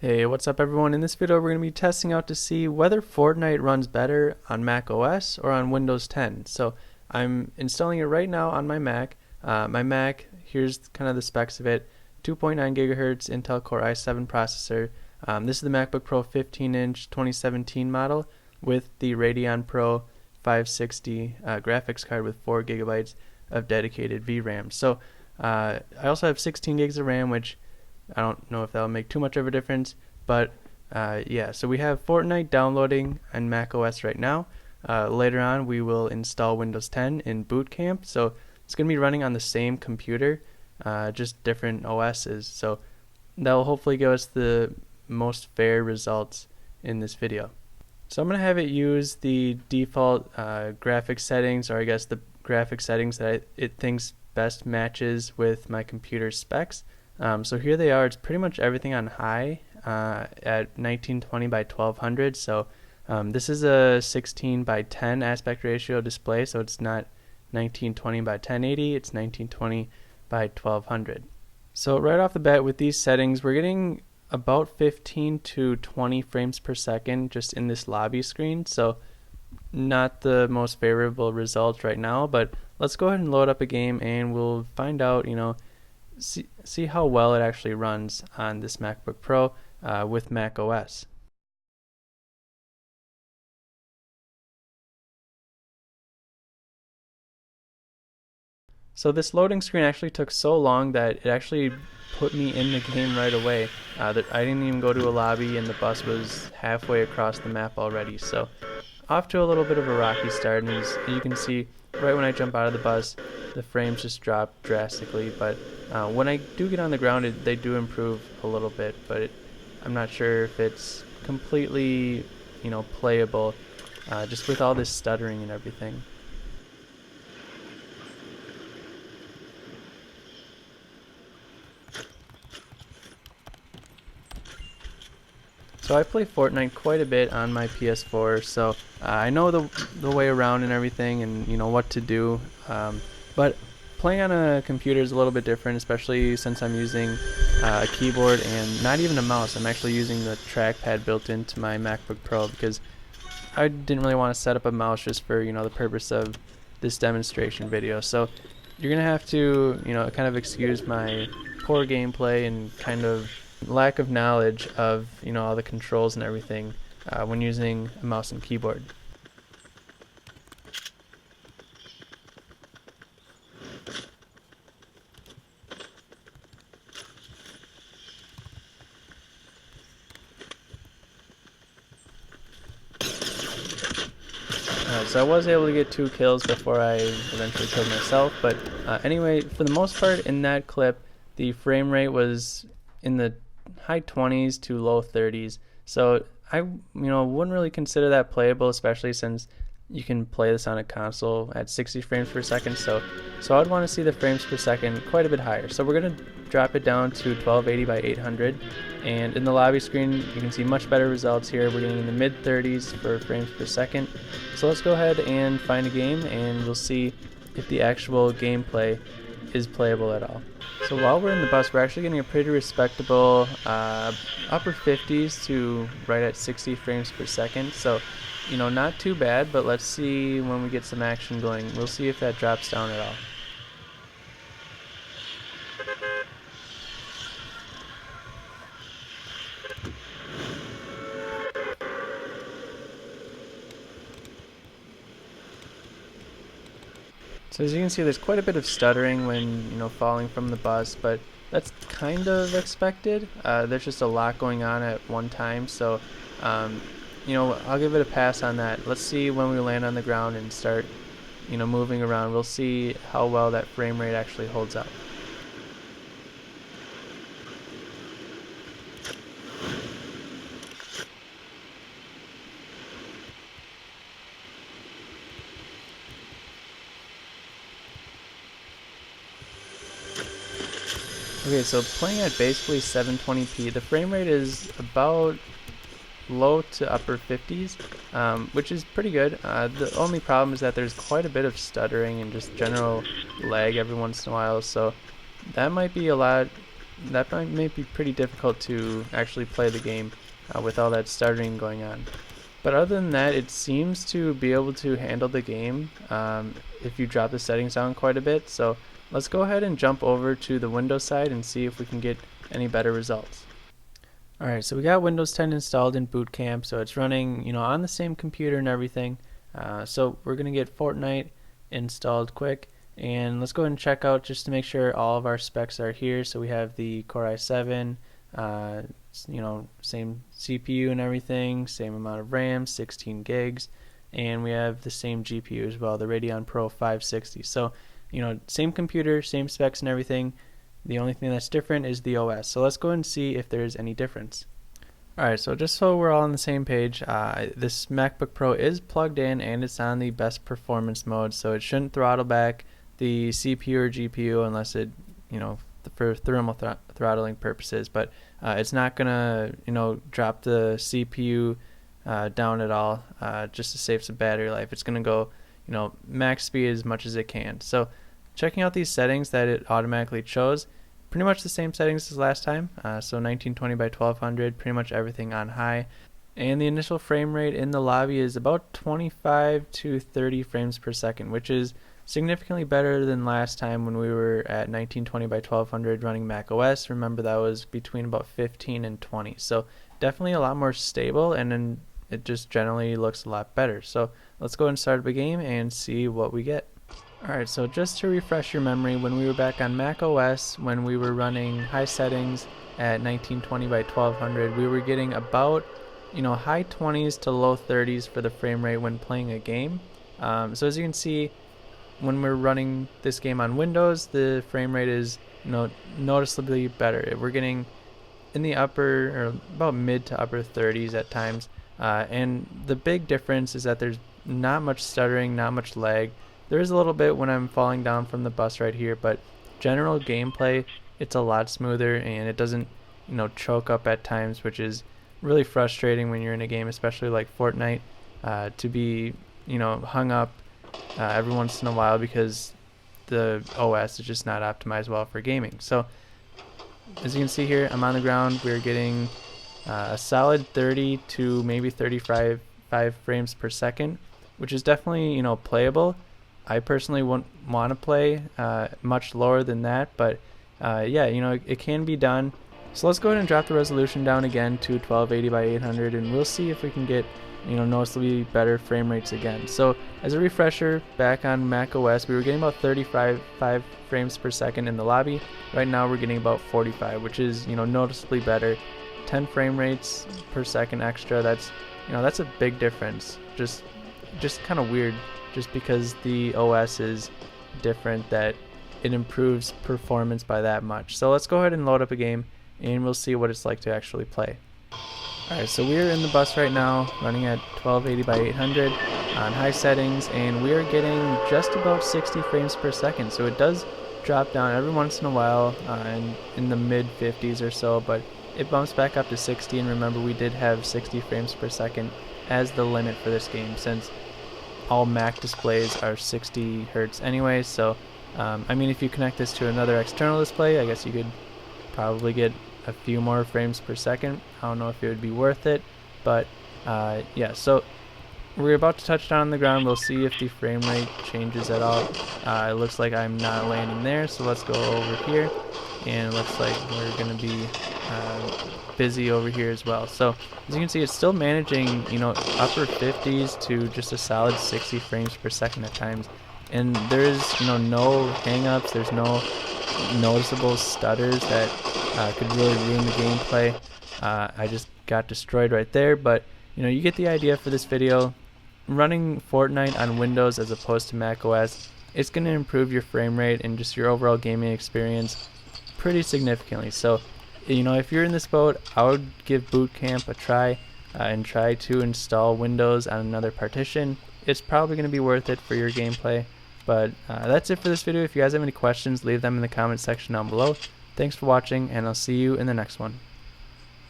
Hey, what's up everyone? In this video we're going to be testing out to see whether Fortnite runs better on macOS or on Windows 10. So I'm installing it right now on my Mac. Here's kind of the specs of it. 2.9 gigahertz Intel Core i7 processor. This is the MacBook Pro 15-inch 2017 model with the Radeon Pro 560 graphics card with 4 gigabytes of dedicated VRAM. So I also have 16 gigs of RAM, which I don't know if that'll make too much of a difference, but yeah, so we have Fortnite downloading on macOS right now. Later on, we will install Windows 10 in Boot Camp, so it's going to be running on the same computer, just different OSs, so that will hopefully give us the most fair results in this video. So I'm going to have it use the default graphics settings, or I guess the graphics settings that it thinks best matches with my computer specs. So here they are. It's pretty much everything on high at 1920 by 1200. So this is a 16 by 10 aspect ratio display, so it's not 1920 by 1080, it's 1920 by 1200. So right off the bat with these settings, we're getting about 15 to 20 frames per second just in this lobby screen. So not the most favorable results right now, but let's go ahead and load up a game and we'll find out, see how well it actually runs on this MacBook Pro with macOS. So this loading screen actually took so long that it actually put me in the game right away. That I didn't even go to a lobby and the bus was halfway across the map already. So off to a little bit of a rocky start, and as you can see, right when I jump out of the bus, the frames just drop drastically, but when I do get on the ground, they do improve a little bit, but I'm not sure if it's completely, playable, just with all this stuttering and everything. So I play Fortnite quite a bit on my PS4, so I know the way around and everything, and what to do. But playing on a computer is a little bit different, especially since I'm using a keyboard and not even a mouse. I'm actually using the trackpad built into my MacBook Pro because I didn't really want to set up a mouse just for the purpose of this demonstration video. So you're gonna have to kind of excuse my poor gameplay and kind of lack of knowledge of all the controls and everything when using a mouse and keyboard. So I was able to get 2 kills before I eventually killed myself, but anyway, for the most part in that clip, the frame rate was in the high 20s to low 30s. So I wouldn't really consider that playable, especially since you can play this on a console at 60 frames per second. So I'd want to see the frames per second quite a bit higher. So we're going to drop it down to 1280 by 800, and in the lobby screen you can see much better results here. We're getting in the mid 30s for frames per second. So let's go ahead and find a game and we'll see if the actual gameplay is playable at all. So while we're in the bus, we're actually getting a pretty respectable upper 50s to right at 60 frames per second. So not too bad, but let's see when we get some action going. We'll see if that drops down at all. So as you can see, there's quite a bit of stuttering when falling from the bus, but that's kind of expected. There's just a lot going on at one time, so I'll give it a pass on that. Let's see when we land on the ground and start moving around. We'll see how well that frame rate actually holds up. Okay, so playing at basically 720p, the frame rate is about low to upper 50s, which is pretty good. The only problem is that there's quite a bit of stuttering and just general lag every once in a while, so that might be a lot that may be pretty difficult to actually play the game with all that stuttering going on. But other than that, it seems to be able to handle the game if you drop the settings down quite a bit. So let's go ahead and jump over to the Windows side and see if we can get any better results. Alright, so we got Windows 10 installed in Boot Camp, so it's running, on the same computer and everything. So we're going to get Fortnite installed quick, and let's go ahead and check out just to make sure all of our specs are here. So we have the Core i7, same CPU and everything, same amount of RAM, 16 gigs, and we have the same GPU as well, the Radeon Pro 560. So, same computer, same specs and everything. The only thing that's different is the OS. So let's go and see if there's any difference. Alright, so just so we're all on the same page, this MacBook Pro is plugged in and it's on the best performance mode, so it shouldn't throttle back the CPU or GPU unless it, for thermal throttling purposes, but it's not gonna, drop the CPU down at all just to save some battery life. It's gonna go, max speed as much as it can. So checking out these settings that it automatically chose, pretty much the same settings as last time. So 1920 by 1200, pretty much everything on high. And the initial frame rate in the lobby is about 25 to 30 frames per second, which is significantly better than last time when we were at 1920 by 1200 running macOS. Remember, that was between about 15 and 20. So definitely a lot more stable, and then it just generally looks a lot better. So let's go and start up a game and see what we get. Alright, so just to refresh your memory, when we were back on macOS, when we were running high settings at 1920 by 1200, we were getting about, high 20s to low 30s for the frame rate when playing a game. So as you can see, when we're running this game on Windows, the frame rate is, noticeably better. We're getting in the upper, or about mid to upper 30s at times. And the big difference is that there's not much stuttering, not much lag. There is a little bit when I'm falling down from the bus right here, but general gameplay, it's a lot smoother and it doesn't, choke up at times, which is really frustrating when you're in a game, especially like Fortnite, to be, hung up every once in a while because the OS is just not optimized well for gaming. So as you can see here, I'm on the ground. We're getting a solid 30 to maybe 35 frames per second, which is definitely, playable. I personally wouldn't want to play much lower than that, but yeah, it can be done. So let's go ahead and drop the resolution down again to 1280 by 800, and we'll see if we can get, noticeably better frame rates again. So as a refresher, back on macOS, we were getting about 35 frames per second in the lobby. Right now we're getting about 45, which is, noticeably better. 10 frame rates per second extra. That's, that's a big difference. Just kind of weird. Just because the OS is different, that it improves performance by that much. So let's go ahead and load up a game and we'll see what it's like to actually play. Alright, so we are in the bus right now, running at 1280 by 800 on high settings, and we are getting just about 60 frames per second. So it does drop down every once in a while in the mid 50s or so, but it bumps back up to 60, and remember, we did have 60 frames per second as the limit for this game, since all Mac displays are 60 hertz anyway. So if you connect this to another external display, I guess you could probably get a few more frames per second. I don't know if it would be worth it, but yeah, so we're about to touch down on the ground. We'll see if the frame rate changes at all. It looks like I'm not landing there, so let's go over here, and it looks like we're going to be busy over here as well. So as you can see, it's still managing, upper 50s to just a solid 60 frames per second at times, and there's no hang-ups. There's no noticeable stutters that could really ruin the gameplay. I just got destroyed right there, but you get the idea for this video. Running Fortnite on Windows as opposed to macOS, it's going to improve your frame rate and just your overall gaming experience pretty significantly. So if you're in this boat, I would give Boot Camp a try and try to install Windows on another partition. It's probably going to be worth it for your gameplay. But that's it for this video. If you guys have any questions, leave them in the comment section down below. Thanks for watching, and I'll see you in the next one.